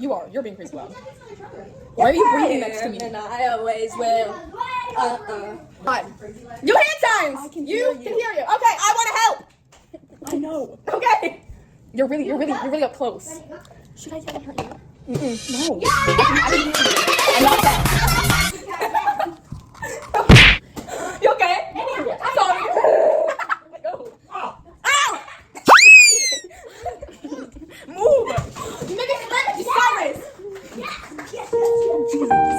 You are. You're being crazy loud. Why are you breathing next to me? And I always will. Hi. You hand signs. I can hear you. Can hear you. Okay, I want to help. I know. Okay. You're really up close. Should I tell her ear? No. I'm not that. You okay? I'm sorry. Let go. Ow! Move. You make it crazy, Cyrus.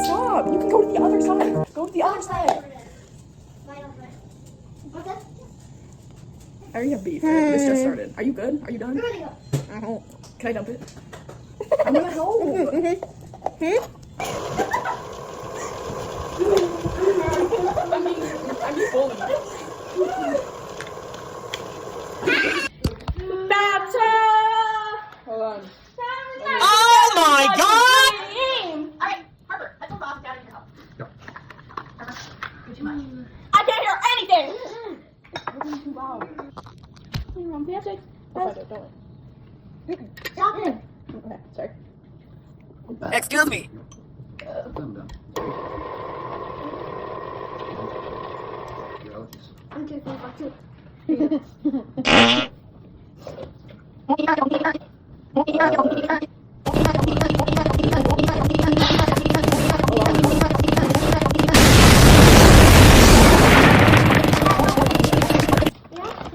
Stop. You can go to the other side. Go to the other side. I already have beef. This just started. Are you good? Are you done? Can I dump it? I'm gonna help. I'm being bullied. Hold on. Oh my God! Alright, Harper, put the box down in your house. Yep. Harper, you're too much. I can't hear anything! You're too loud. Mom, can you have sex? Don't worry. Stop it! Okay, sorry. Excuse me. I'm kidding, I'm too. Can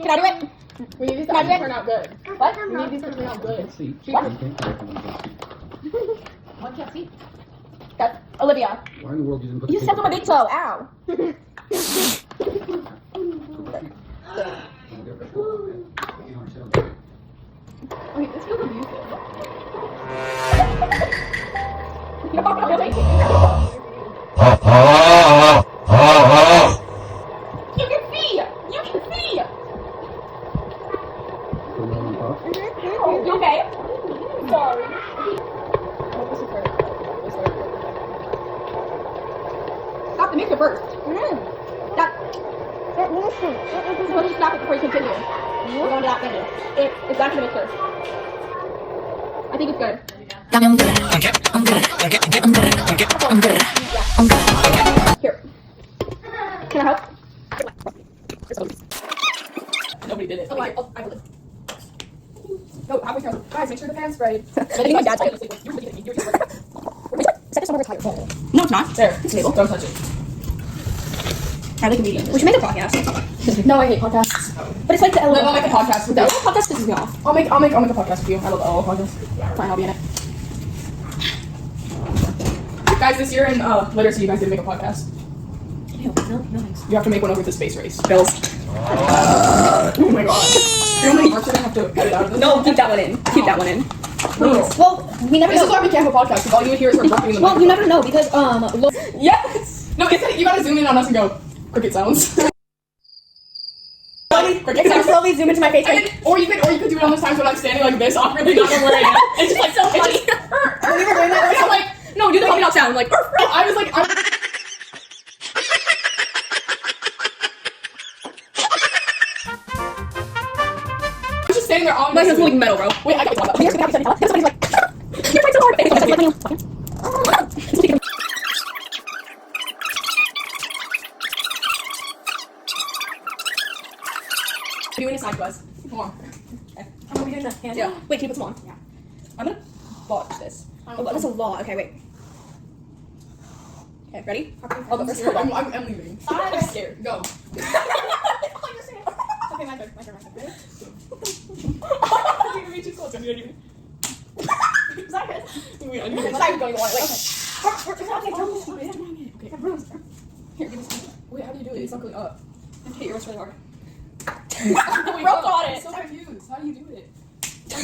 I do it? We need these to turn out good. What? We need these to turn out good. What? What can't see? That's Olivia. Why in the world you didn't put You the stepped on my big toe. Ow. Wait, this feels abusive. You can see! You can see! You okay? Sorry. Stop the mixer first. Stop. Let's just stop it before you continue. We're going to that menu. It's back to the mixer. I think it's good. Here. Can I help? Nobody did it. Okay, I will. No, halfway through. Guys, make sure the pan's sprayed. I think my dad's like, you're looking at me. You're just like, set this on over tired. No, it's not. There, it's table. Don't touch it. I like comedians. We should make a podcast. No, I hate podcasts. But it's like the LOL. I'll make a podcast with the LOL podcast pisses me off. I'll make a podcast with you. I love the LOL podcast. Fine, I'll be in it. Guys, this year in literacy, you guys didn't make a podcast. No, thanks. You have to make one over the space race. Bills. Oh my god. You know how many words we're gonna have to edit out of this? No, keep that one in. Keep that one in. Please. Well, we never This is know. why we can't have a podcast, because all you would hear is her burping in the Well, you microphone. never know because Yes! No, it's like you gotta zoom in on us and go, cricket sounds. Cricket sounds. slowly zoom into my face. And then, or you could do it on those times when I'm standing like this, awkwardly not knowing where I am. It's just like so funny. When we were doing that, I'm like, no, do the puppy dog sound. Like, I was like, I was just standing there on my hands like metal, bro. Wait, I got to talk about it. Somebody's like, you're trying so hard. Doing a side quest. Come on. Okay. Are we doing the hand? Yeah. Wait, can you put some on? Yeah. I'm gonna watch this. That's a law. Okay, wait. Okay, ready? I'll go first. I'm leaving. I'm scared. Go. Okay, my turn. Ready? You're way too close. I'm gonna do it. Is that good? Wait, I'm gonna It's not even going on. Wait, okay. Here, give me some. Wait, how do you do it? It's not going up. And hit your wrist really hard. Bro got it. I'm so confused. How do you do it? Let me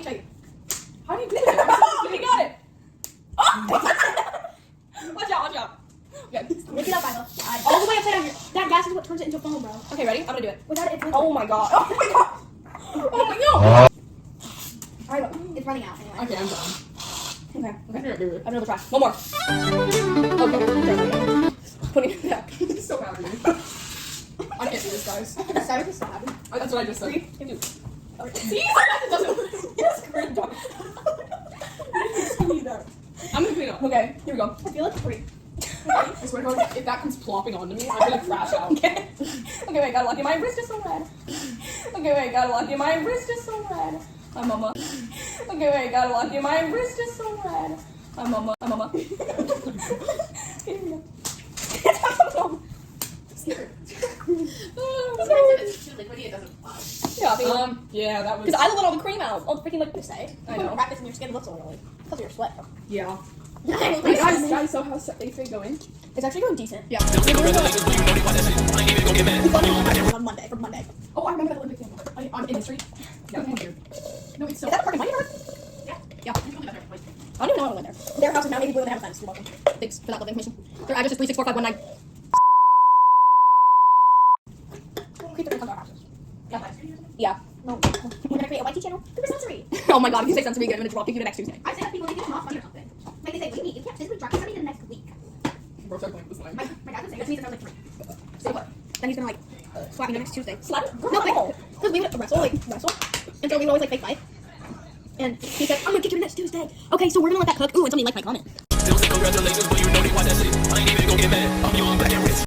show you. How do you do it? You got it. Watch out. Yeah. Lift it up, Bible. All the way upside down here. That gas is what turns it into foam, bro. Okay, ready? I'm gonna do it. Without it, it's Oh my god. Oh my god. Oh my god. Alright, it's running out anyway. Okay, I'm done. Okay. Okay. Another try. One more. Okay. Putting it back. It's so bad. I can't do this, guys. Cyrus is so happy. That's what I just said. 3, 2. See? It doesn't. Yes, great job. Okay, here we go. I feel like free. I swear to God, if that comes plopping onto me, I'm gonna crash out. Okay. Okay, wait, gotta lock you. My wrist is so red. Okay, wait, gotta lock you. My wrist is so red. Hi, mama. Okay, wait, gotta lock you. My wrist is so red. Hi, mama. Hi, mama. Here we go. Scared. It's too liquidy, it doesn't fly. Yeah, that was. Because I let all the cream out. All the freaking liquid say. I know. Practice and your skin looks so oily. Because of your sweat. Yeah. It's Wait, guys, so how's they say going? actually going decent. Yeah. On Monday. From Monday. Oh, I remember that Olympic thing. On in the street. Yeah, that's weird. No, it's so. Is that a part of my neighborhood? Yeah. I don't even know why I went there. Their house is now navy blue and they have a fence. You're welcome. Thanks for that love information. Their address is 364519. Keep the our houses. Yeah. No. We're gonna create a YT channel for sensory. Oh my god, if you say sensory again, I'm gonna drop you the next Tuesday. I say that people need to come off money or something. Like they say, what do you mean? You can't physically drop somebody in the next week. We're so playing this line. My dad would say that to me since I was like 3. So what? Then he's gonna like slap me next Tuesday. Slap? No, like, because we would wrestle. And so we would always like fake fight. And he said, I'm gonna kick you next Tuesday. Okay, so we're gonna let that cook. Ooh, and somebody liked my comment. Still say congratulations, but you know they watch that shit. I ain't even gonna get mad. I'm young, black and